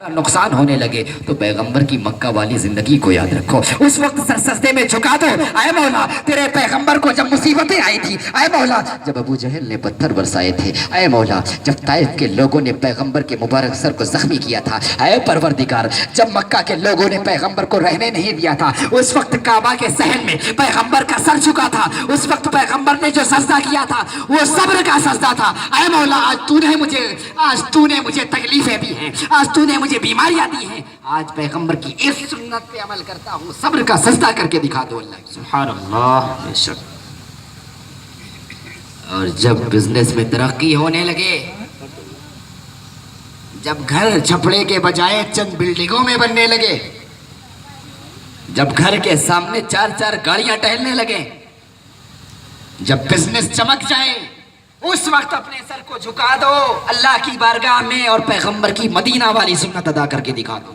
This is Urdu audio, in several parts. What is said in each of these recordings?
نقصان ہونے لگے تو پیغمبر کی مکہ والی زندگی کو یاد رکھو. اس وقت سر سجدے میں جھکا دو. اے مولا تیرے پیغمبر کو جب مصیبتیں آئی تھی, اے مولا جب ابو جہل نے پتھر برسائے تھے, اے مولا جب طائف کے لوگوں نے پیغمبر کے مبارک سر کو زخمی کیا تھا, اے پروردگار جب مکہ کے لوگوں نے پیغمبر کو رہنے نہیں دیا تھا, اس وقت کعبہ کے صحن میں پیغمبر کا سر جھکا تھا, اس وقت پیغمبر نے جو سجدہ کیا تھا وہ صبر کا سجدہ تھا. اے مولا آج تو نے مجھے تکلیفیں دی ہیں, آج تو نے مجھے بیماریاں دی ہیں, آج پیغمبر کی اس سنت پہ عمل کرتا ہوں, صبر کا سجدہ کر کے دکھا دو. اللہ سبحان اللہ. بے شک. اور جب بزنس میں ترقی ہونے لگے, جب گھر چھپڑے کے بجائے چند بلڈنگوں میں بننے لگے, جب گھر کے سامنے 4 گاڑیاں ٹہلنے لگے, جب بزنس چمک جائے, اس وقت اپنے سر کو جھکا دو اللہ کی بارگاہ میں اور پیغمبر کی مدینہ والی سنت ادا کر کے دکھا دو.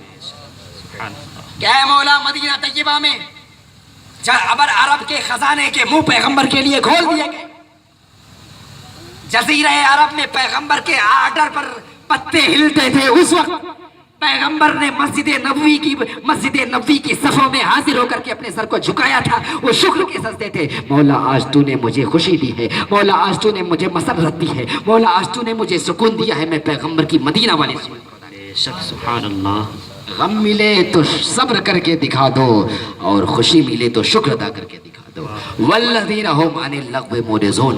کیا ہے مولا مدینہ طیبہ میں ابر عرب کے خزانے کے منہ پیغمبر کے لیے کھول دیے گئے. جزیرہ عرب میں پیغمبر کے آرڈر پر پتے ہلتے تھے. اس وقت پیغمبر نے مسجد نبوی کی صفوں میں حاضر ہو کر کے اپنے سر کو جھکایا تھا. وہ شکر کے سجدے تھے. مولا آج تو نے مجھے خوشی دی ہے, مولا آج تو نے مجھے مسرت دی ہے, مولا آج تو نے مجھے سکون دیا ہے, میں پیغمبر کی مدینہ والی بے شک. سبحان اللہ. غم ملے تو صبر کر کے دکھا دو اور خوشی ملے تو شکر ادا کر کے دکھا دو. والذین هم عن اللغو معرضون.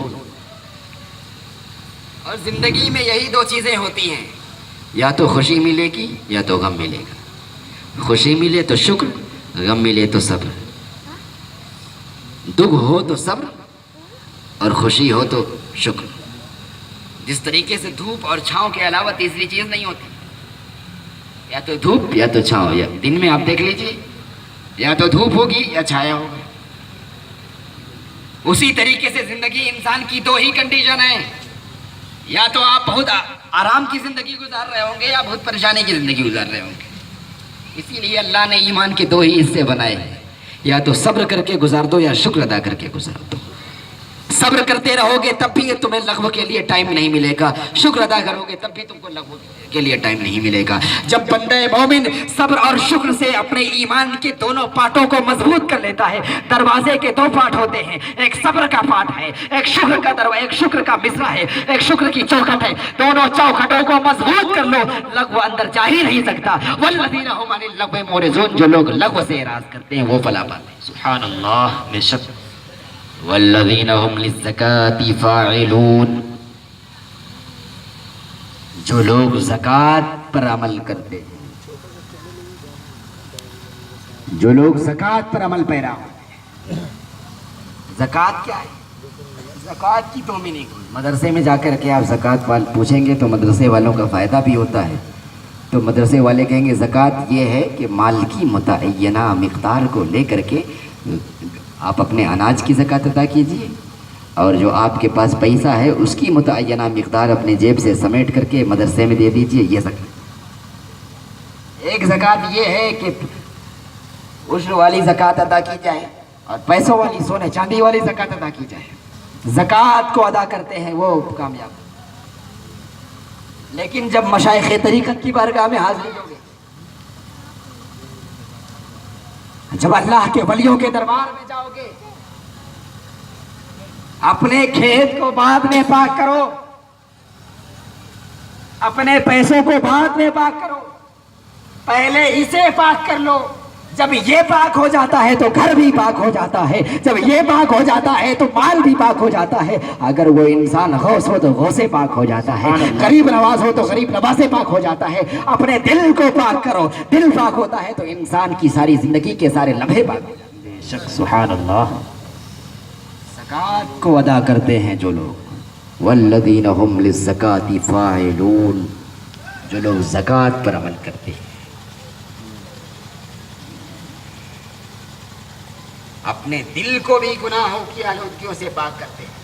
اور زندگی میں یہی 2 چیزیں ہوتی ہیں, یا تو خوشی ملے گی یا تو غم ملے گا. خوشی ملے تو شکر, غم ملے تو صبر. دکھ ہو تو صبر اور خوشی ہو تو شکر. جس طریقے سے دھوپ اور چھاؤں کے علاوہ تیسری چیز نہیں ہوتی, یا تو دھوپ یا تو چھاؤں. یا دن میں آپ دیکھ لیجئے, یا تو دھوپ ہوگی یا چھایا ہوگی. اسی طریقے سے زندگی انسان کی 2 ہی کنڈیشن ہیں, یا تو آپ بہت آرام کی زندگی گزار رہے ہوں گے یا بہت پریشانی کی زندگی گزار رہے ہوں گے. اسی لیے اللہ نے ایمان کے 2 ہی حصے بنائے ہیں, یا تو صبر کر کے گزار دو یا شکر ادا کر کے گزار دو. صبر کرتے رہو گے تب بھی تمہیں لغو کے لیے ٹائم نہیں ملے گا, شکر ادا کرو گے تب بھی تم کو لغو کے لیے ٹائم نہیں ملے گا. جب بندہ مومن صبر اور شکر سے اپنے ایمان کے دونوں پارٹوں کو مضبوط کر لیتا ہے. دروازے کے 2 پارٹ ہوتے ہیں, ایک صبر کا پارٹ ہے, ایک شکر کا مصرع ہے, ایک شکر کی چوکھٹ ہے. دونوں چوکھٹوں کو مضبوط کر لو, لغو اندر جا ہی نہیں سکتا. والذین هم عن اللغو معرضون. جو لوگ لغو سے اعراض کرتے ہیں وہ فلاح پاتے ہیں. سبحان اللہ. بے شک. والذین هم للزکاة فاعلون. جو لوگ زکوٰۃ پر عمل کرتے ہیں, جو لوگ زکوٰۃ پر عمل پیرا ہوتے ہیں. زکوٰۃ کیا ہے؟ زکوٰۃ کی تو میننگ مدرسے میں جا کر کے آپ زکوٰۃ پوچھیں گے تو مدرسے والوں کا فائدہ بھی ہوتا ہے. تو مدرسے والے کہیں گے زکوٰۃ یہ ہے کہ مال کی متعینہ مقدار کو لے کر کے آپ اپنے اناج کی زکوٰۃ ادا کیجیے, اور جو آپ کے پاس پیسہ ہے اس کی متعینہ مقدار اپنے جیب سے سمیٹ کر کے مدرسے میں دے دیجیے. یہ زکوٰۃ. ایک زکوٰۃ یہ ہے کہ عشر والی زکوٰۃ ادا کی جائے اور پیسوں والی سونے چاندی والی زکوٰۃ ادا کی جائے. زکوٰۃ کو ادا کرتے ہیں وہ کامیاب. لیکن جب مشائخ طریقت کی بارگاہ میں حاضری ہوگی, جب اللہ کے ولیوں کے دربار میں جاؤ گے, اپنے کھیت کو بعد میں پاک کرو, اپنے پیسوں کو بعد میں پاک کرو, پہلے اسے پاک کر لو. جب یہ پاک ہو جاتا ہے تو گھر بھی پاک ہو جاتا ہے, جب یہ پاک ہو جاتا ہے تو مال بھی پاک ہو جاتا ہے. اگر وہ انسان غوث ہو تو غوث پاک ہو جاتا ہے, غریب نواز ہو تو غریب نواز پاک ہو جاتا ہے. اپنے دل کو پاک کرو, دل پاک ہوتا ہے تو انسان کی ساری زندگی کے سارے لمحے پاک ہو جاتے ہیں. بے شک. سبحان اللہ. زکوٰۃ کو ادا کرتے ہیں جو لوگ. والذین هم للزکاة فاعلون. جو لوگ زکوٰۃ پر عمل کرتے ہیں, اپنے دل کو بھی گناہوں کی آلودگیوں سے پاک کرتے ہیں,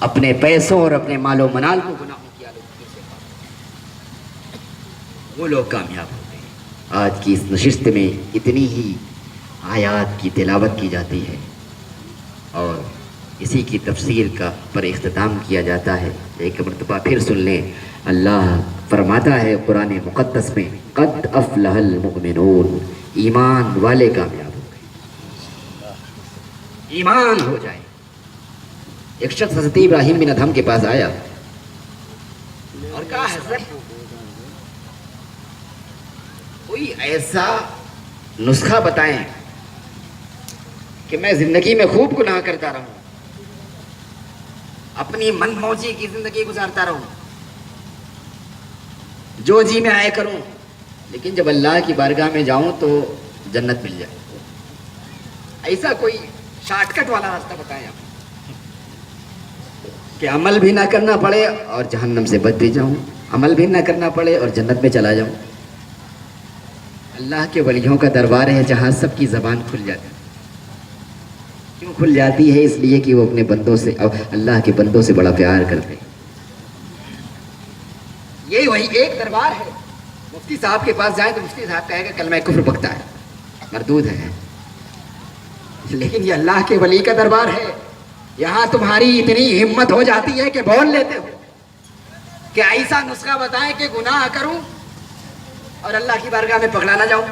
اپنے پیسوں اور اپنے مال و منال کو گناہوں کی آلودگیوں سے پاک کرتے ہیں, وہ لوگ کامیاب ہوتے ہیں. آج کی اس نشست میں اتنی ہی آیات کی تلاوت کی جاتی ہے اور اسی کی تفسیر کا پر اختتام کیا جاتا ہے. ایک مرتبہ پھر سن لیں. اللہ فرماتا ہے قرآن مقدس میں قد افلح المؤمنون، ایمان والے کامیاب ہو گئے، ایمان ہو جائے۔ ایک شخص حضرت ابراہیم بن ادھم کے پاس آیا اور کہا حضرت کوئی ایسا نسخہ بتائیں کہ میں زندگی میں خوب گناہ کرتا رہوں، اپنی من موجی کی زندگی گزارتا رہوں، جو جی میں آئے کروں، لیکن جب اللہ کی بارگاہ میں جاؤں تو جنت مل جائے۔ ایسا کوئی شارٹ کٹ والا راستہ بتائیں آپ کہ عمل بھی نہ کرنا پڑے اور جہنم سے بچ بھی جاؤں، عمل بھی نہ کرنا پڑے اور جنت میں چلا جاؤں۔ اللہ کے ولیوں کا دربار ہے جہاں سب کی زبان کھل جاتی ہے۔ کیوں کھل جاتی ہے؟ اس لیے کہ وہ اپنے بندوں سے، اللہ کے بندوں سے بڑا پیار کرتے ہیں۔ یہ وہی ایک دربار ہے۔ مفتی صاحب کے پاس جائیں تو مفتی صاحب کہے گا کلمہ کفر بکتا ہے، مردود ہے، لیکن یہ اللہ کے ولی کا دربار ہے۔ یہاں تمہاری اتنی ہمت ہو جاتی ہے کہ بول لیتے ہو کہ ایسا نسخہ بتائیں کہ گناہ کروں اور اللہ کی بارگاہ میں پکڑا نہ جاؤں۔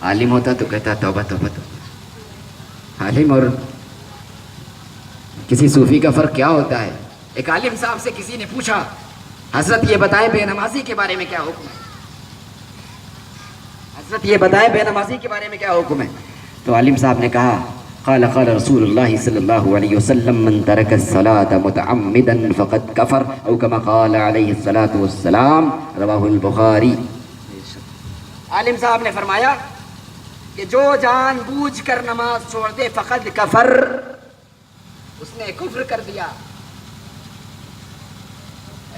عالم ہوتا تو کہتا توبہ توبہ توبہ۔ عالم اور کسی صوفی کا فرق کیا ہوتا ہے؟ ایک عالم صاحب سے کسی نے پوچھا حضرت یہ بتائیں بے نمازی کے بارے میں کیا حکم ہے؟ حضرت یہ بتائیں بے نمازی کے بارے میں کیا حکم ہے؟ تو عالم صاحب نے کہا قال قال رسول اللہ صلی اللہ علیہ وسلم من ترک الصلاة متعمدا فقد کفر او کما قال علیہ الصلاة والسلام، رواہ البخاری۔ عالم صاحب نے فرمایا کہ جو جان بوجھ کر نماز چھوڑ دے فقد کفر، اس نے کفر کر دیا۔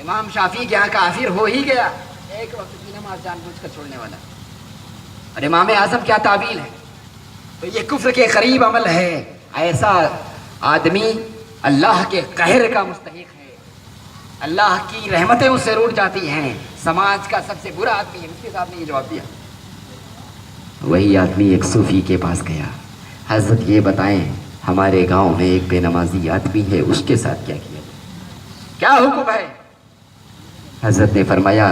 امام شافعی کے یہاں کافر ہو ہی گیا ایک وقت کی نماز جان بوجھ کر چھوڑنے والا۔ اور امام اعظم کیا تعبیر ہے؟ تو یہ کفر کے قریب عمل ہے۔ ایسا آدمی اللہ کے قہر کا مستحق ہے، اللہ کی رحمتیں اس سے روٹ جاتی ہیں۔ سماج کا سب سے برا آدمی ہے۔ مفتی صاحب نے یہ جواب دیا۔ وہی آدمی ایک صوفی کے پاس گیا، حضرت یہ بتائیں ہمارے گاؤں میں ایک بے نمازی آدمی ہے، اس کے ساتھ کیا کیا جائے؟ کیا حکم ہے؟ حضرت نے فرمایا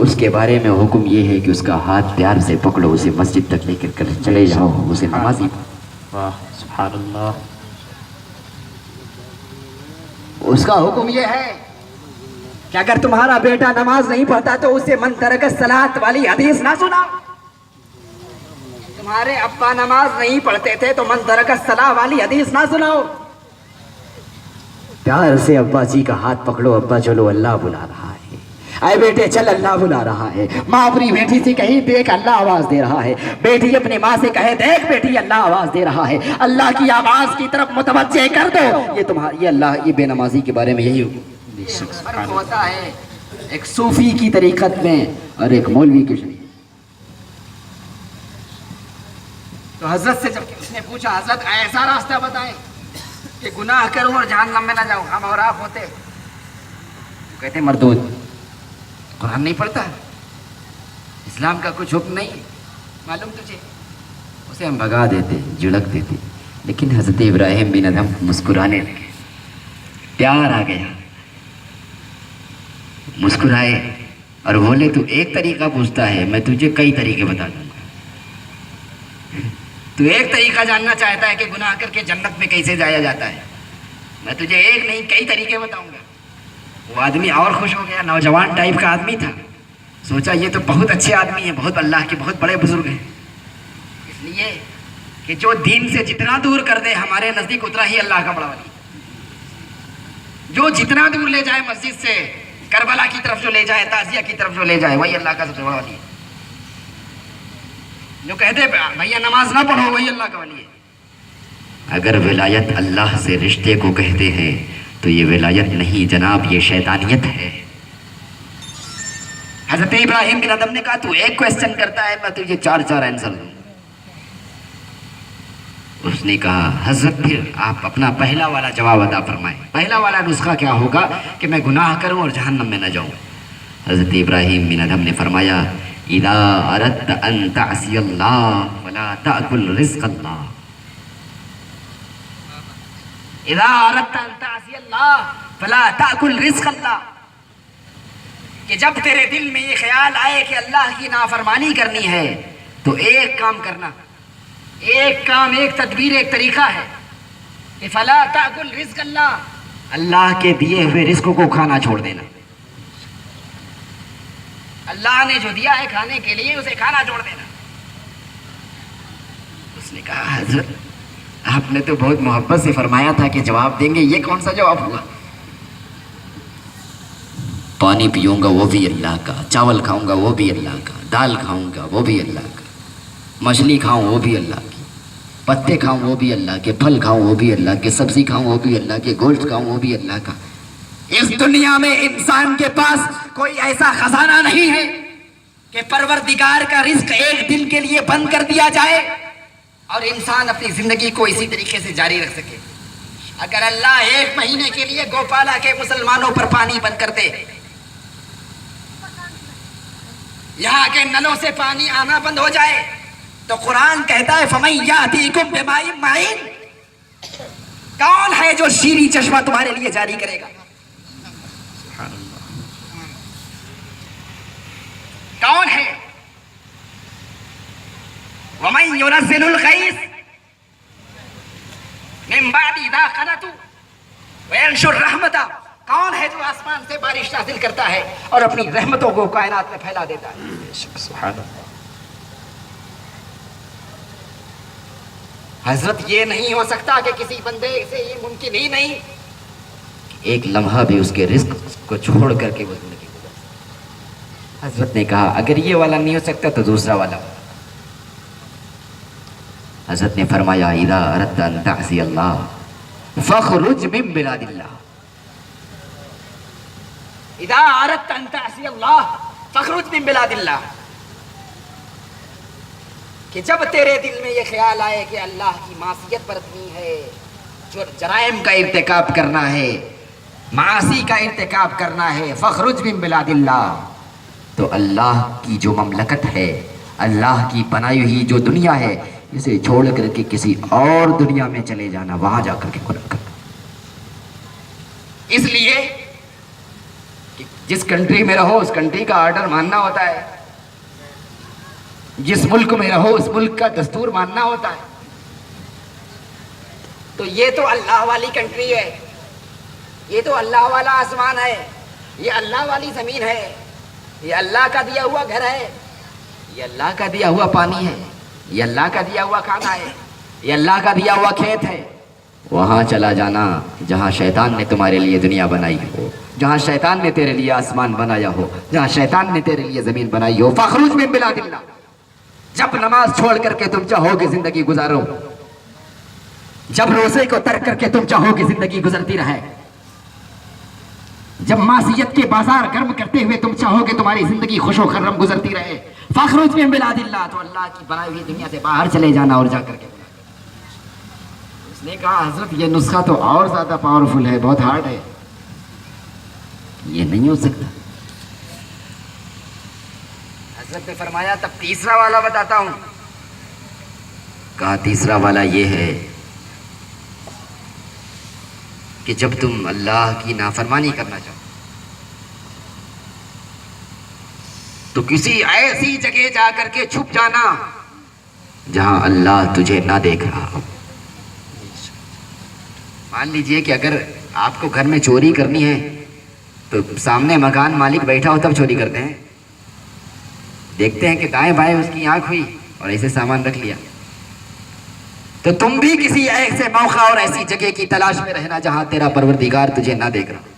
اس کے بارے میں حکم یہ ہے کہ اس کا ہاتھ پیار سے پکڑو، اسے مسجد تک لے کر چلے جاؤ، اسے نمازی پڑھو۔ واہ سبحان اللہ۔ اس کا حکم یہ ہے کہ اگر تمہارا بیٹا نماز نہیں پڑھتا تو اسے من ترک الصلاۃ والی حدیث نہ سناؤ۔ تمہارے ابا نماز نہیں پڑھتے تھے تو من ترک الصلاۃ والی حدیث نہ سناؤ۔ پیار سے ابا جی کا ہاتھ پکڑو، ابا چلو اللہ بلا رہا ہے، اے بیٹے چل اللہ بلا رہا ہے۔ ماں اپنی بیٹی سے کہیں دیکھ اللہ آواز دے رہا ہے، بیٹی اپنی ماں سے کہے دیکھ بیٹی اللہ آواز دے رہا ہے۔ اللہ کی آواز کی طرف متوجہ کر دو۔ یہ تمہاری یہ اللہ، یہ بے نمازی کے بارے میں یہی فرق ہوتا ہے ایک صوفی کی طریقت میں اور ایک مولوی کی شریعت۔ تو حضرت سے جب اس نے پوچھا حضرت ایسا راستہ بتائیں کہ گناہ کروں اور جہنم میں نہ جاؤں، ہم اور آپ ہوتے کہتے مردود، قرآن نہیں پڑھتا، اسلام کا کچھ حکم نہیں معلوم تجھے، اسے ہم بھگا دیتے، جھڑک دیتے۔ لیکن حضرت ابراہیم بن ادھم مسکرانے لگے، پیار آ گیا، مسکرائے اور بولے تو ایک طریقہ پوچھتا ہے، میں تجھے کئی طریقے بتا دوں گا۔ تو ایک طریقہ جاننا چاہتا ہے کہ گناہ کر کے جنت میں کیسے جایا جاتا ہے، میں تجھے ایک نہیں کئی طریقے بتاؤں گا۔ وہ آدمی اور خوش ہو گیا، نوجوان ٹائپ کا آدمی تھا، سوچا یہ تو بہت اچھے آدمی ہیں، بہت اللہ کے بہت بڑے بزرگ ہیں، اس لیے کہ جو دین سے جتنا دور کر دے ہمارے نزدیک اتنا ہی اللہ کا بڑا ولی، جو جتنا دور لے جائے مسجد سے، کربلا کی طرف جو لے جائے، تعزیہ کی طرف جو لے جائے، وہی اللہ کا سب سے بڑا ولی ہے۔ جو کہتے بھیا نماز نہ پڑھو، وہی اللہ کا ولی ہے۔ اگر ولایت اللہ سے رشتے کو کہتے ہیں تو یہ ولایت نہیں جناب، یہ شیطانیت ہے۔ حضرت ابراہیم بن ادھم نے کہا تو ایک کوسچن کرتا ہے، میں تجھے چار آنسر دوں۔ اس نے کہا حضرت پھر آپ اپنا پہلا والا جواب عطا فرمائیں، پہلا والا نسخہ کیا ہوگا کہ میں گناہ کروں اور جہنم میں نہ جاؤں؟ حضرت ابراہیم بن ادھم نے فرمایا اذا اردت ان تعصی اللہ فلا تأکل رزق اللہ، اذا اردت ان تعصی اللہ فلا تأکل رزق اللہ۔ کہ جب تیرے دل میں یہ خیال آئے کہ اللہ کی نافرمانی کرنی ہے تو ایک کام کرنا، ایک کام، ایک تدبیر، ایک طریقہ ہے کہ فلا تاکل رزق اللہ، اللہ کے دیے ہوئے رزق کو کھانا چھوڑ دینا۔ اللہ نے جو دیا ہے کھانے کے لیے اسے کھانا چھوڑ دینا۔ اس نے کہا حضرت آپ نے تو بہت محبت سے فرمایا تھا کہ جواب دیں گے، یہ کون سا جواب ہوا؟ پانی پیوں گا وہ بھی اللہ کا، چاول کھاؤں گا وہ بھی اللہ کا، دال کھاؤں گا وہ بھی اللہ کا، مچھلی کھاؤں وہ بھی اللہ کی، پتے کھاؤں وہ بھی اللہ کے، پھل کھاؤں وہ بھی اللہ کے، سبزی کھاؤں وہ بھی اللہ کے، گوشت کھاؤں وہ بھی اللہ کا۔ اس دنیا میں انسان کے پاس کوئی ایسا خزانہ نہیں ہے کہ پروردگار کا رزق ایک دن کے لیے بند کر دیا جائے اور انسان اپنی زندگی کو اسی طریقے سے جاری رکھ سکے۔ اگر اللہ ایک مہینے کے لیے گوپالا کے مسلمانوں پر پانی بند کر دے، یہاں کے نلوں سے پانی آنا بند ہو جائے، تو قرآن کہتا ہے فَمَن يَأْتِيكُم بِمَاءٍ مَّعِينٍ، کون ہے جو شیریں چشمہ تمہارے لیے جاری کرے گا؟ کون ہے؟ وَمَن يُنَزِّلُ الْغَيْثَ مِن بَعْدِ إِذَا قَنَطَ وَيَنشُرُ الرَّحْمَةَ، کون ہے جو آسمان سے بارش نازل کرتا ہے اور اپنی رحمتوں کو کائنات میں پھیلا دیتا ہے؟ سبحان اللہ۔ حضرت یہ نہیں ہو سکتا کہ کسی بندے سے یہ ممکن ہی نہیں کہ ایک لمحہ بھی اس کے رزق کو چھوڑ کر کے وہ زندگی گزر۔ حضرت نے کہا اگر یہ والا نہیں ہو سکتا تو دوسرا والا۔ حضرت نے فرمایا اذا اردت ان تعصی اللہ فاخرج من بلاد اللہ، اذا اردت ان تعصی اللہ فاخرج من بلاد اللہ، کہ جب تیرے دل میں یہ خیال آئے کہ اللہ کی معصیت برتنی ہے، جو جرائم کا ارتکاب کرنا ہے، معاصی کا ارتکاب کرنا ہے، فاخرج من بلاد اللہ، تو اللہ کی جو مملکت ہے، اللہ کی بنائی ہوئی جو دنیا ہے، اسے چھوڑ کر کے کسی اور دنیا میں چلے جانا، وہاں جا کر کے گناہ کرنا۔ اس لیے کہ جس کنٹری میں رہو اس کنٹری کا آرڈر ماننا ہوتا ہے، جس ملک میں رہو اس ملک کا دستور ماننا ہوتا ہے۔ تو یہ تو اللہ والی کنٹری ہے، یہ تو اللہ والا آسمان ہے، یہ اللہ والی زمین ہے، یہ اللہ کا دیا ہوا گھر ہے، یہ اللہ کا دیا ہوا پانی ہے، یہ اللہ کا دیا ہوا کھانا ہے، یہ اللہ کا دیا ہوا کھیت ہے۔ وہاں چلا جانا جہاں شیطان نے تمہارے لیے دنیا بنائی ہو، جہاں شیطان نے تیرے لیے آسمان بنایا ہو، جہاں شیطان نے تیرے لیے زمین بنائی ہو۔ فاخرج من بلاد اللہ، جب نماز چھوڑ کر کے تم چاہو کہ زندگی گزارو، جب روزے کو ترک کر کے تم چاہو کہ زندگی گزرتی رہے، جب معصیت کے بازار گرم کرتے ہوئے تم چاہو کہ تمہاری زندگی خوش و خرم گزرتی رہے، فاخرج من بلاد اللہ، تو اللہ کی بنائی ہوئی دنیا سے باہر چلے جانا اور جا کر کے۔ اس نے کہا حضرت یہ نسخہ تو اور زیادہ پاورفل ہے، بہت ہارڈ ہے، یہ نہیں ہو سکتا۔ حضرت نے فرمایا تب تیسرا والا بتاتا ہوں۔ کہا تیسرا والا یہ ہے کہ جب تم اللہ کی نافرمانی کرنا چاہو تو کسی ایسی جگہ جا کر کے چھپ جانا جہاں اللہ تجھے نہ دیکھ رہا ہو۔ مان لیجئے کہ اگر آپ کو گھر میں چوری کرنی ہے تو سامنے مکان مالک بیٹھا ہو تب چوری کرتے ہیں، دیکھتے ہیں کہ دائیں بائیں اس کی آنکھ ہوئی اور ایسے سامان رکھ لیا۔ تو تم بھی کسی ایسے موقع اور ایسی جگہ کی تلاش میں رہنا جہاں تیرا پروردگار تجھے نہ دیکھ رہا،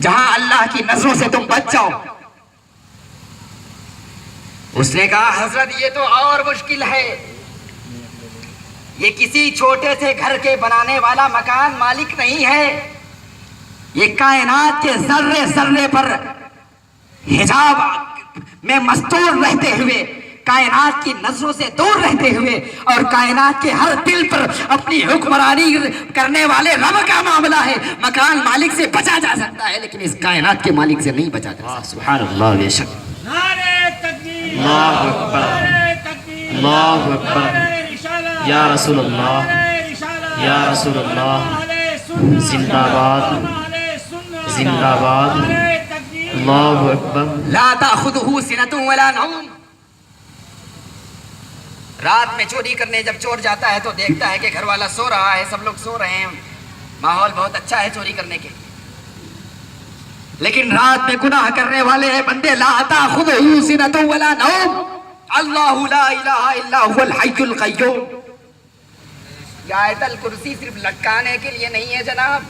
جہاں اللہ کی نظروں سے تم بچ جاؤ۔ اس نے کہا حضرت یہ تو اور مشکل ہے، یہ کسی چھوٹے سے گھر کے بنانے والا مکان مالک نہیں ہے، یہ کائنات کے ذرے ذرے پر حجاب میں مستور رہتے ہوئے، کائنات کی نظروں سے دور رہتے ہوئے اور کائنات کے ہر دل پر اپنی حکمرانی کرنے والے رب کا معاملہ ہے۔ مکان مالک سے بچا جا سکتا ہے لیکن اس کائنات کے مالک سے نہیں بچا جا سکتا۔ سبحان اللہ، بے شک۔ نعرہ تکبیر، اللہ اکبر، نعرہ تکبیر، اللہ اکبر، نعرہ رسالت، یا رسول اللہ، نعرہ رسالت، یا رسول اللہ، اہل زندہ باد زندہ باد اللہ اکبر لا تأخذه سنة ولا نوم. رات میں چوری کرنے جب چور جاتا ہے تو دیکھتا ہے کہ گھر والا سو رہا ہے, سب لوگ سو رہے ہیں, ماحول بہت اچھا ہے چوری کرنے کے. لیکن رات میں گناہ کرنے والے ہیں بندے. لا تأخذه سنة ولا نوم. اللہ لا الہ الا هو الحی القیوم. یہ آیت الکرسی صرف لٹکانے کے لیے نہیں ہے جناب,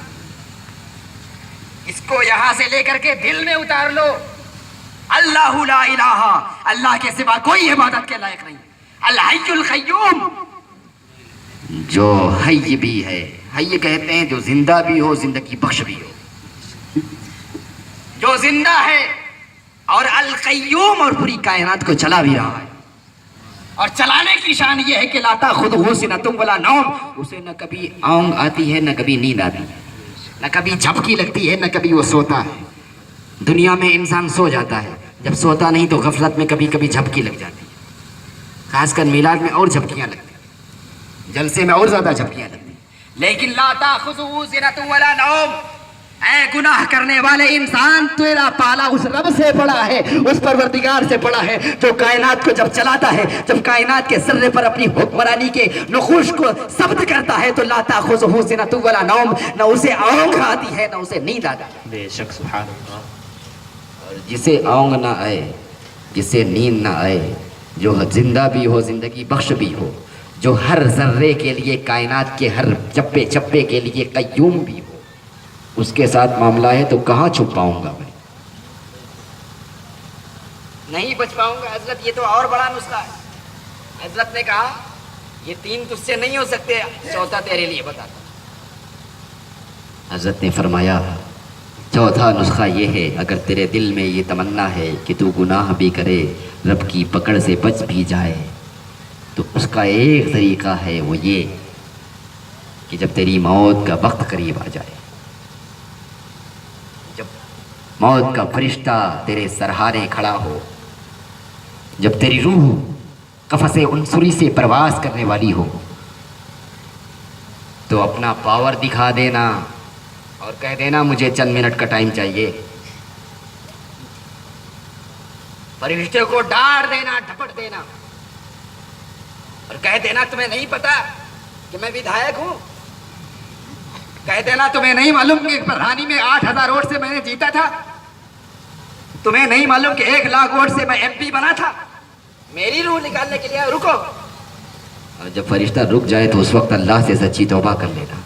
اس کو یہاں سے لے کر کے دل میں اتار لو. اللہ لا الہ, اللہ کے سوا کوئی عبادت کے لائق نہیں. الحی القیوم, جو حی بھی ہے, حی کہتے ہیں جو زندہ بھی ہو, زندگی بخش بھی ہو, جو زندہ ہے, اور القیوم, اور پوری کائنات کو چلا بھی رہا ہے. اور چلانے کی شان یہ ہے کہ لا تأخذہ سنۃ ولا نوم, اسے نہ کبھی اونگ آتی ہے نہ کبھی نیند آتی ہے, نہ کبھی جھپکی لگتی ہے نہ کبھی وہ سوتا ہے. دنیا میں انسان سو جاتا ہے, جب سوتا نہیں تو غفلت میں کبھی کبھی جھپکی لگ جاتی ہے. خاص کر میلاد میں اور جھپکیاں لگتی ہیں, جلسے میں اور زیادہ جھپکیاں لگتی ہیں. لیکن لا تأخذہ سنۃ ولا نوم, اے گناہ کرنے والے انسان, تیرا پالا اس رب سے پڑا ہے, اس پروردگار سے پڑا ہے جو کائنات کو جب چلاتا ہے, جب کائنات کے سرے پر اپنی حکمرانی کے نقوش کو ثبت کرتا ہے, تو لا تأخذہ سنۃ ولا نوم, نہ اسے اونگ آتی ہے نہ اسے نیند آتی ہے. بے شک سبحان اللہ. اور جسے اونگ نہ آئے, جسے نیند نہ آئے, جو زندہ بھی ہو, زندگی بخش بھی ہو, جو ہر ذرے کے لیے, کائنات کے ہر چپے چپے کے لیے قیوم بھی ہو, اس کے ساتھ معاملہ ہے تو کہاں چھپ پاؤں گا میں, نہیں بچ پاؤں گا. حضرت یہ تو اور بڑا نسخہ ہے. حضرت نے کہا یہ تین تجھ سے نہیں ہو سکتے, چوتھا تیرے لیے بتاتا. حضرت نے فرمایا چوتھا نسخہ یہ ہے, اگر تیرے دل میں یہ تمنا ہے کہ تو گناہ بھی کرے, رب کی پکڑ سے بچ بھی جائے, تو اس کا ایک طریقہ ہے, وہ یہ کہ جب تیری موت کا وقت قریب آ جائے, جب موت کا فرشتہ تیرے سرہانے کھڑا ہو, جب تیری روح قفس عنصری سے پرواز کرنے والی ہو, تو اپنا پاور دکھا دینا اور کہہ دینا مجھے چند منٹ کا ٹائم چاہیے. فرشتے کو ڈانٹ دینا, ڈھپٹ دینا, اور کہہ دینا تمہیں نہیں پتا کہ میں ودھائک ہوں, کہہ دینا تمہیں نہیں معلوم کہ پردھانی میں 8000 ووٹ سے میں نے جیتا تھا, تمہیں نہیں معلوم کہ 1 لاکھ ووٹ سے میں MP بنا تھا, میری روح نکالنے کے لیے رکو. اور جب فرشتہ رک جائے تو اس وقت اللہ سے سچی توبہ کر لینا.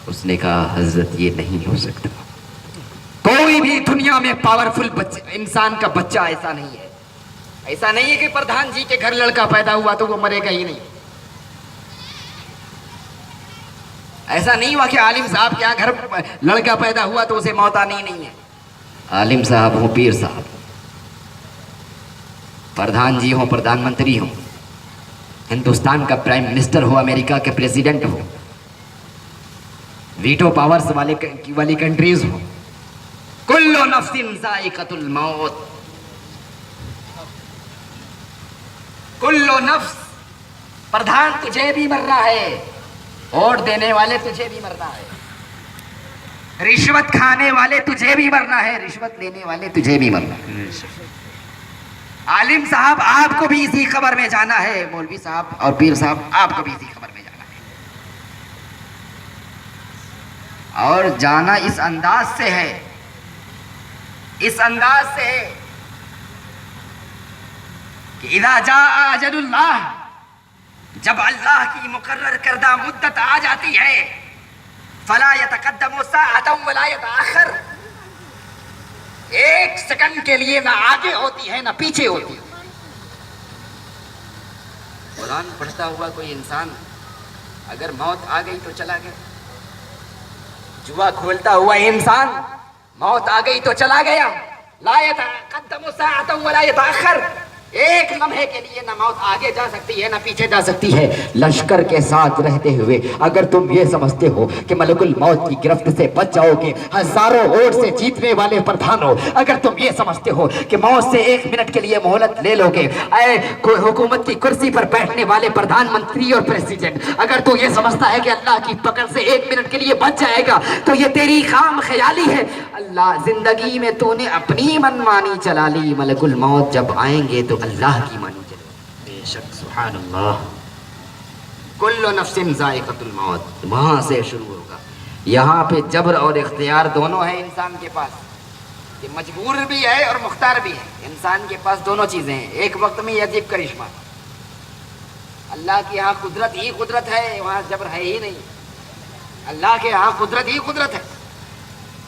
اس نے کہا حضرت یہ نہیں ہو سکتا, کوئی بھی دنیا میں پاورفل انسان کا بچہ ایسا نہیں ہے. ایسا نہیں ہے کہ پردھان جی کے گھر لڑکا پیدا ہوا تو وہ مرے گا ہی نہیں, ایسا نہیں ہوا کہ عالم صاحب کے گھر لڑکا پیدا ہوا تو اسے موت آنی نہیں ہے. عالم صاحب ہوں, پیر صاحب ہوں, پردھان جی ہوں, پردھان منتری ہوں, ہندوستان کا پرائم منسٹر ہو, امریکہ کے پریزیڈنٹ ہو, ویٹو پاورز والی کنٹریز ہو, کل نفس ذائقۃ الموت, کل نفس. پردھان تجھے بھی مرنا ہے, ووٹ دینے والے تجھے بھی مرنا ہے, رشوت کھانے والے تجھے بھی مرنا ہے, رشوت لینے والے تجھے بھی مرنا ہے. عالم صاحب آپ کو بھی اسی خبر میں جانا ہے, مولوی صاحب اور پیر صاحب آپ کو بھی اسی خبر میں جانا ہے. اور جانا اس انداز سے ہے, اس انداز سے ہے کہ اذا جاء اجل اللہ, جب اللہ کی مقرر کردہ مدت آ جاتی ہے, فلا يتقدم ساعة ولا يتأخر, 1 سیکنڈ کے لیے نہ آگے ہوتی ہے نہ پیچھے ہوتی ہے. قرآن پڑھتا ہوا کوئی انسان اگر موت آ گئی تو چلا گیا, جوا کھولتا ہوا انسان موت آ گئی تو چلا گیا. لا يتقدم ساعة ولا يتأخر, ایک لمحے کے لیے نہ موت آگے جا سکتی ہے نہ پیچھے جا سکتی ہے لشکر کے ساتھ رہتے ہوئے. اگر تم یہ سمجھتے ہو کہ ملک الموت کی گرفت سے بچ جاؤ گے, ہزاروں ووٹ سے جیتنے والے پردھان ہو, اگر تم یہ سمجھتے ہو کہ موت سے ایک منٹ کے لیے مہلت لے لو گے, اے حکومت کی کرسی پر بیٹھنے والے پردھان منتری اور پریزیڈنٹ, اگر تو یہ سمجھتا ہے کہ اللہ کی پکڑ سے ایک منٹ کے لیے بچ جائے گا تو یہ تیری خام خیالی ہے. اللہ, زندگی میں تو نے اپنی منمانی چلا لی, ملک الموت جب آئیں گے تو اللہ کی مانی چلے. بے شک, سبحان اللہ. کل نفس ذائقۃ الموت, وہاں سے شروع ہوگا. یہاں پہ جبر اور اختیار دونوں ہیں انسان کے پاس, کہ مجبور بھی ہے اور مختار بھی ہے. انسان کے پاس دونوں چیزیں ہیں ایک وقت میں. یہ عجیب کرشمہ, اللہ کے یہاں قدرت ہی قدرت ہے, وہاں جبر ہے ہی نہیں. اللہ کے یہاں قدرت ہی قدرت ہے,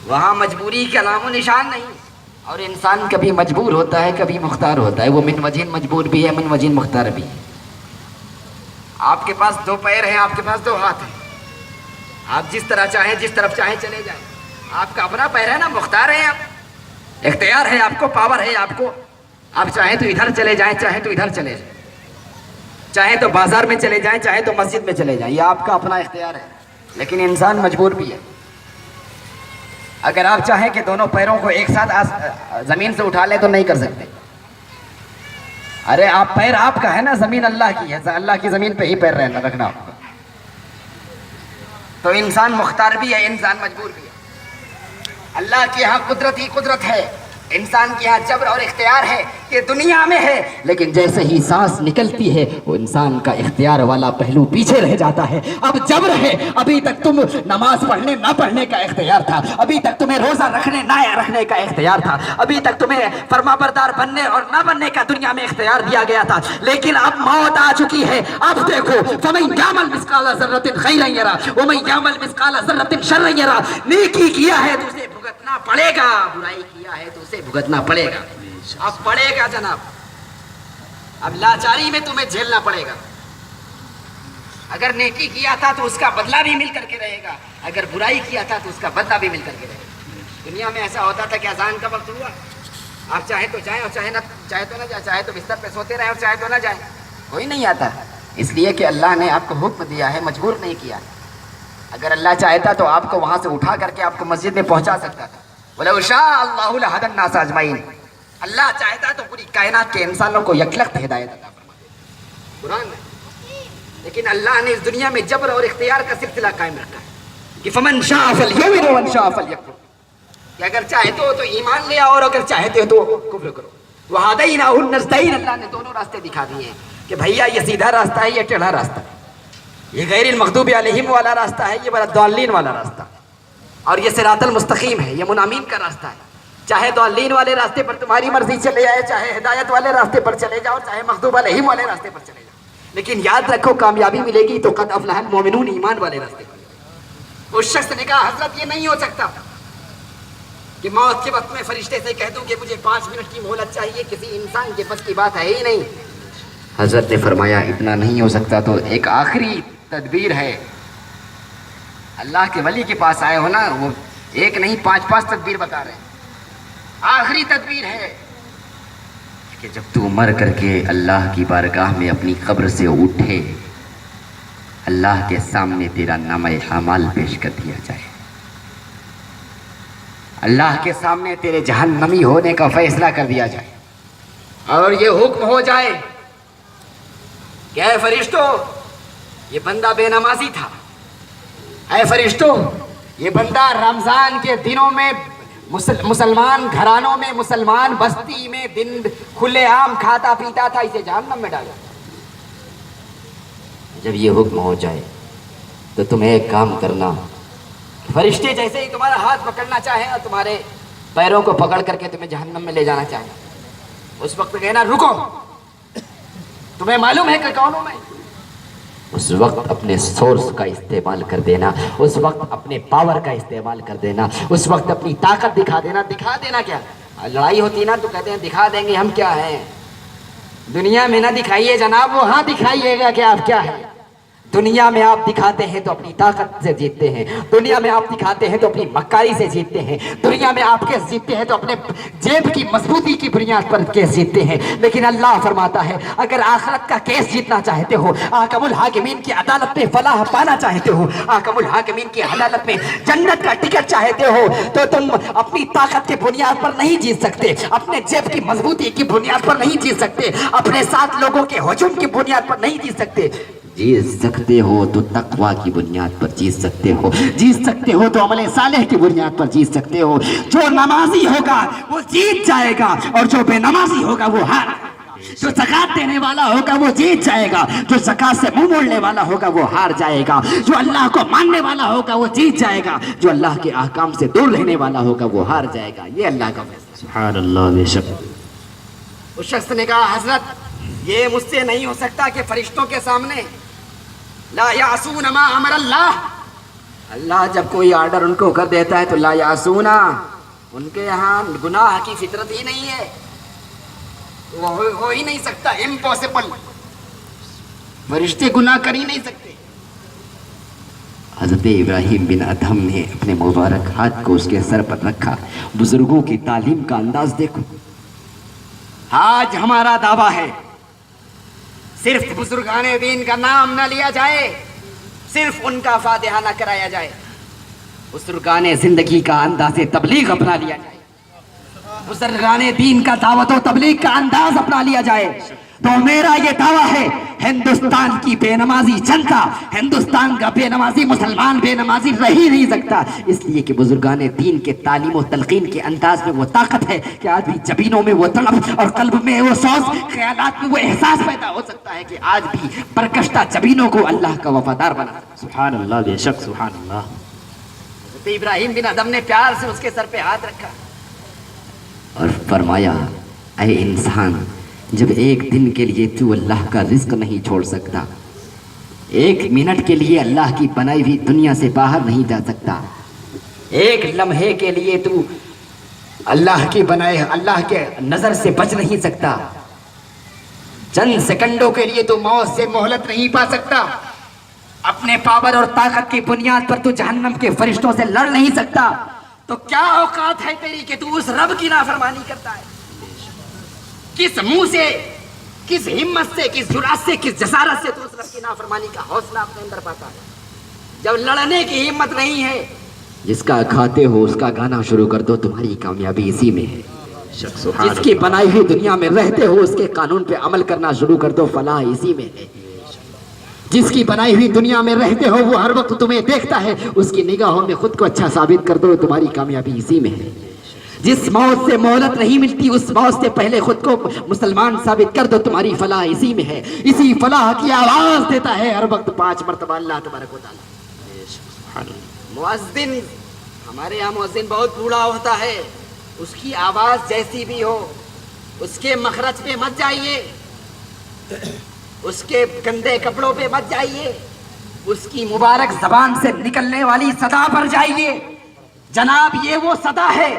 وہاں مجبوری کا نام و نشان نہیں. اور انسان کبھی مجبور ہوتا ہے کبھی مختار ہوتا ہے. وہ من وجہین مجبور بھی ہے, من وجہین مختار بھی ہے. آپ کے پاس دو پیر ہیں, آپ کے پاس دو ہاتھ ہیں, آپ جس طرح چاہیں جس طرف چاہیں چلے جائیں. آپ کا اپنا پیر ہے نا, مختار ہیں آپ, اختیار ہے آپ کو, پاور ہے آپ کو. آپ چاہیں تو ادھر چلے جائیں, چاہیں تو ادھر چلے جائیں, چاہیں تو بازار میں چلے جائیں, چاہیں تو مسجد میں چلے جائیں. یہ آپ کا اپنا اختیار ہے. لیکن انسان مجبور بھی ہے. اگر آپ چاہیں کہ دونوں پیروں کو ایک ساتھ زمین سے اٹھا لیں تو نہیں کر سکتے. ارے آپ پیر آپ کا ہے نا, زمین اللہ کی ہے, اللہ کی زمین پہ ہی پیر رکھنا آپ کو. تو انسان مختار بھی ہے, انسان مجبور بھی ہے. اللہ کے یہاں قدرت ہی قدرت ہے, انسان کے یہاں جبر اور اختیار ہے. یہ دنیا میں ہے, لیکن جیسے ہی سانس نکلتی ہے وہ انسان کا اختیار والا پہلو پیچھے رہ جاتا ہے. اب جبر ہے. ابھی تک تم نماز پڑھنے نہ پڑھنے کا اختیار تھا, ابھی تک تمہیں روزہ رکھنے نہ رکھنے کا اختیار تھا, ابھی تک تمہیں فرما بردار بننے اور نہ بننے کا دنیا میں اختیار دیا گیا تھا. لیکن اب موت آ چکی ہے. اب دیکھو, فَمَن يَعْمَلْ مِثْقَالَ ذَرَّةٍ خَيْرًا يَرَهُ وَمَن يَعْمَلْ مِثْقَالَ ذَرَّةٍ شَرًّا يَرَهُ. نیکی کیا ہے تو اسے بھگتنا پڑے گا, برائی کیا ہے تو اسے بھگتنا پڑے گا. اب پڑے گا جناب, اب لاچاری میں تمہیں جھیلنا پڑے گا. اگر نیکی کیا تھا تو اس کا بدلہ بھی مل کر کے رہے گا, اگر برائی کیا تھا تو اس کا بدلہ بھی مل کر کے رہے گا. دنیا میں ایسا ہوتا تھا کہ اذان کا وقت ہوا, آپ چاہے تو جائیں اور چاہے تو نہ جائیں, چاہے تو بستر پہ سوتے رہیں اور چاہے تو نہ جائیں, کوئی نہیں آتا. اس لیے کہ اللہ نے آپ کو حکم دیا ہے, مجبور نہیں کیا. اگر اللہ چاہتا تو آپ کو وہاں سے اٹھا کر کے آپ کو مسجد میں پہنچا سکتا تھا. وَلَوْ شَاءَ اللَّهُ لَهَدَى النَّاسَ أَجْمَعِينَ. اللہ چاہتا تو پوری کائنات کے انسانوں کو یکلخت ہدایت عطا فرما دیتا قرآن میں. لیکن اللہ نے اس دنیا میں جبر اور اختیار کا سلسلہ قائم رکھا ہے کہ فمن شاء فلیؤمن ومن شاء فلیکفر, کہ اگر چاہتے ہو تو ایمان لے آؤ اور اگر چاہتے ہو تو کفر کرو. وہدیناہ النجدین, اللہ نے دونوں راستے دکھا دیے ہیں کہ بھیا یہ سیدھا راستہ ہے, یہ ٹیڑھا راستہ ہے, یہ غیر المغضوب علیہم والا راستہ ہے, یہ الضالین والا راستہ, اور یہ صراط المستقیم ہے, یہ منعمین کا راستہ ہے. چاہے ضالین والے راستے پر تمہاری مرضی چلے جائے, چاہے ہدایت والے راستے پر چلے جاؤ, چاہے مغضوب علیہم والے راستے پر چلے جاؤ, لیکن یاد رکھو کامیابی ملے گی تو قد افلح المؤمنون, ایمان والے راستے پر. اس شخص نے کہا حضرت یہ نہیں ہو سکتا کہ موت کے وقت میں فرشتے سے کہہ دوں کہ مجھے 5 منٹ کی مہلت چاہیے, کسی انسان کے بس کی بات ہے ہی نہیں. حضرت نے فرمایا اتنا نہیں ہو سکتا تو ایک آخری تدبیر ہے. اللہ کے ولی کے پاس آئے ہو نا, وہ ایک نہیں 5 تدبیر بتا رہے ہیں. آخری تدبیر ہے کہ جب تو مر کر کے اللہ کی بارگاہ میں اپنی قبر سے اٹھے, اللہ کے سامنے تیرا نامہ اعمال پیش کر دیا جائے, اللہ کے سامنے تیرے جہنمی ہونے کا فیصلہ کر دیا جائے, اور یہ حکم ہو جائے کہ اے فرشتوں یہ بندہ بے نمازی تھا, اے فرشتوں یہ بندہ رمضان کے دنوں میں مسلمان گھرانوں میں, مسلمان بستی میں دن کھلے عام کھاتا پیتا تھا, اسے جہنم میں ڈالا. جب یہ حکم ہو جائے تو تمہیں ایک کام کرنا, فرشتے جیسے ہی تمہارا ہاتھ پکڑنا چاہیں اور تمہارے پیروں کو پکڑ کر کے تمہیں جہنم میں لے جانا چاہیں, اس وقت کہنا رکو, تمہیں معلوم ہے کہ کون ہوں میں. اس وقت اپنے سورس کا استعمال کر دینا, اس وقت اپنے پاور کا استعمال کر دینا, اس وقت اپنی طاقت دکھا دینا. دکھا دینا کیا, لڑائی ہوتی نا تو کہتے ہیں دکھا دیں گے ہم کیا ہیں. دنیا میں نہ دکھائیے جناب, وہاں دکھائیے گا کہ آپ کیا ہیں. دنیا میں آپ دکھاتے ہیں تو اپنی طاقت سے جیتتے ہیں، دنیا میں آپ دکھاتے ہیں تو اپنی مکاری سے جیتتے ہیں، دنیا میں آپ کیس جیتتے ہیں تو اپنے جیب کی مضبوطی کی بنیاد پر کیس جیتتے ہیں، لیکن اللہ فرماتا ہے اگر آخرت کا کیس جیتنا چاہتے ہو، حاکم الحاکمین کی عدالت میں فلاح پانا چاہتے ہو، حاکم الحاکمین کی عدالت میں جنت کا ٹکٹ چاہتے ہو، تو تم اپنی طاقت کے بنیاد پر نہیں جیت سکتے، اپنے جیب کی مضبوطی کی بنیاد پر نہیں جیت سکتے، اپنے ساتھ لوگوں کے ہجوم کی بنیاد پر نہیں جیت سکتے۔ جیت سکتے ہو تو تقوی کی بنیاد پر جیت سکتے ہو، جیت سکتے ہو تو عمل صالح کی بنیاد پر جیت سکتے ہو۔ جو نمازی ہوگا وہ جیت جائے گا اور جو بے نمازی ہوگا وہ ہار، جو زکات دینے والا ہوگا وہ جیت جائے گا، جو زکات سے منہ موڑنے والا ہوگا وہ ہار جائے گا، جو اللہ کو ماننے والا ہوگا وہ جیت جائے گا، جو اللہ کے احکام سے دور رہنے والا ہوگا وہ ہار جائے گا۔ یہ اللہ کا فیصلہ۔ سبحان اللہ، بے شک۔ اس شخص نے کہا حضرت یہ مجھ سے نہیں ہو سکتا کہ فرشتوں کے سامنے لا یعصون ما امر اللہ، اللہ جب کوئی آرڈر ان کو کر دیتا ہے تو لا یعصون، ان کے یہاں گناہ کی فطرت ہی نہیں ہے، وہ ہو ہی نہیں سکتا، امپاسبل، فرشتے گناہ کر ہی نہیں سکتے۔ حضرت ابراہیم بن ادہم نے اپنے مبارک ہاتھ کو اس کے سر پر رکھا۔ بزرگوں کی تعلیم کا انداز دیکھو۔ آج ہمارا دعویٰ ہے صرف بزرگان دین کا نام نہ لیا جائے، صرف ان کا فاتحہ نہ کرایا جائے، بزرگان زندگی کا انداز تبلیغ اپنا لیا جائے، بزرگان دین کا دعوت و تبلیغ کا انداز اپنا لیا جائے۔ تو میرا یہ دعویٰ ہے ہندوستان کی بے نمازی جنتا، ہندوستان کا بے نمازی مسلمان بے نمازی رہ ہی نہیں سکتا، اس لیے کہ بزرگان دین کے تعلیم و تلقین کے انداز میں وہ طاقت ہے کہ آج بھی جبینوں میں وہ تڑپ اور قلب میں وہ سوز، خیالات میں وہ احساس پیدا ہو سکتا ہے کہ آج بھی پرکشتہ جبینوں کو اللہ کا وفادار بنا۔ سبحان اللہ، بے شک، سبحان اللہ۔ حضرت ابراہیم بن ادم نے پیار سے اس کے سر پہ ہاتھ رکھا اور فرمایا اے انسان، جب ایک دن کے لیے تو اللہ کا رزق نہیں چھوڑ سکتا، ایک منٹ کے لیے اللہ کی بنائی ہوئی دنیا سے باہر نہیں جا سکتا، ایک لمحے کے لیے تو اللہ کی بنائے اللہ کے نظر سے بچ نہیں سکتا، چند سیکنڈوں کے لیے تو موت سے مہلت نہیں پا سکتا، اپنے پاور اور طاقت کی بنیاد پر تو جہنم کے فرشتوں سے لڑ نہیں سکتا، تو کیا اوقات ہے تیری کہ تو اس رب کی نافرمانی کرتا ہے؟ کس منہ سے، کس ہمت سے، کس جرأت سے، کس جسارت سے تو اس رب کی نافرمانی کا حوصلہ اپنے اندر پاتا ہے جب لڑنے کی ہمت نہیں ہے؟ جس کا کھاتے ہو اس کا گانا شروع کر دو، تمہاری کامیابی اسی میں ہے۔ جس کی بنائی ہوئی دنیا میں رہتے ہو اس کے قانون پہ عمل کرنا شروع کر دو، فلاح اسی میں ہے۔ جس کی بنائی ہوئی دنیا میں رہتے ہو وہ ہر وقت تمہیں دیکھتا ہے، اس کی نگاہوں میں خود کو اچھا ثابت کر دو، تمہاری کامیابی اسی میں ہے۔ جس موت سے مہلت نہیں ملتی اس موت سے پہلے خود کو مسلمان ثابت کر دو، تمہاری فلاح اسی میں ہے۔ اسی فلاح کی آواز دیتا ہے ہر وقت 5 مرتبہ اللہ تبارک و تعالی۔ مؤذن، ہمارے یہاں مؤذن بہت بوڑھا ہوتا ہے، اس کی آواز جیسی بھی ہو اس کے مخرج پہ مت جائیے، اس کے گندے کپڑوں پہ مت جائیے، اس کی مبارک زبان سے نکلنے والی صدا پر جائیے۔ جناب یہ وہ صدا ہے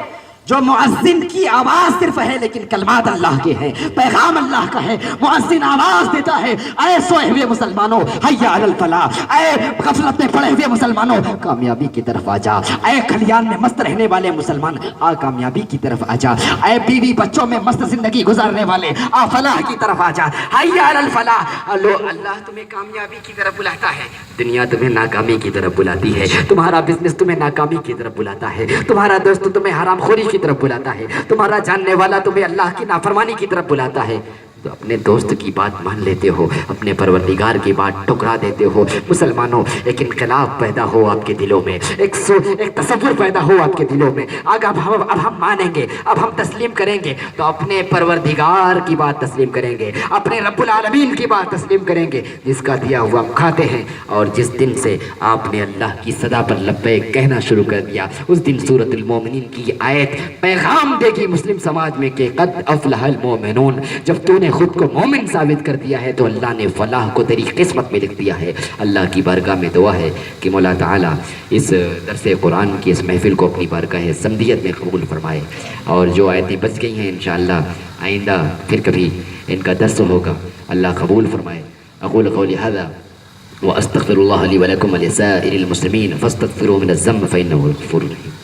جو مؤذن کی آواز صرف ہے لیکن کلمات اللہ کے ہیں، پیغام اللہ کا ہے۔ مؤذن آواز دیتا ہے اے سوئے ہوئے مسلمانوں حیا علی الفلاح، اے غفلت میں پڑے ہوئے مسلمانوں کامیابی کی طرف آ جا، اے کھلیان میں مست رہنے والے مسلمان آ کامیابی کی طرف آ جا، اے بیوی بچوں میں مست زندگی گزارنے والے آ فلاح کی طرف آ جا، حیا علی الفلاح۔ اللہ تمہیں کامیابی کی طرف بلاتا ہے، دنیا تمہیں ناکامی کی طرف بلاتی ہے، تمہارا بزنس تمہیں ناکامی کی طرف بلاتا ہے، تمہارا دوست تمہیں حرام خوری کی طرف بلاتا ہے، تمہارا جاننے والا تمہیں اللہ کی نافرمانی کی طرف بلاتا ہے، تو اپنے دوست کی بات مان لیتے ہو، اپنے پروردگار کی بات ٹھکرا دیتے ہو۔ مسلمانوں ایک انقلاب پیدا ہو آپ کے دلوں میں، ایک تصور پیدا ہو آپ کے دلوں میں، اب ہم مانیں گے، اب ہم تسلیم کریں گے تو اپنے پروردگار کی بات تسلیم کریں گے، اپنے رب العالمین کی بات تسلیم کریں گے جس کا دیا ہوا ہم کھاتے ہیں۔ اور جس دن سے آپ نے اللہ کی صدا پر لبیک کہنا شروع کر دیا اس دن سورۃ المومنین کی آیت پیغام دے گی مسلم سماج میں کہ قد افلح المومنون۔ جب تو نے خود کو مومن ثابت کر دیا ہے تو اللہ نے فلاح کو تیری قسمت میں لکھ دیا ہے۔ اللہ کی بارگاہ میں دعا ہے کہ مولا تعالیٰ اس درس قرآن کی اس محفل کو اپنی بارگاہ سمدیت میں قبول فرمائے، اور جو آیتیں بچ گئی ہیں انشاءاللہ آئندہ پھر کبھی ان کا درس ہوگا، اللہ قبول فرمائے۔ اقول قولی ھذا واستغفر الله لي ولكم ولسائر المسلمين فاستغفروه من الذنب فانه هو الغفور الرحيم.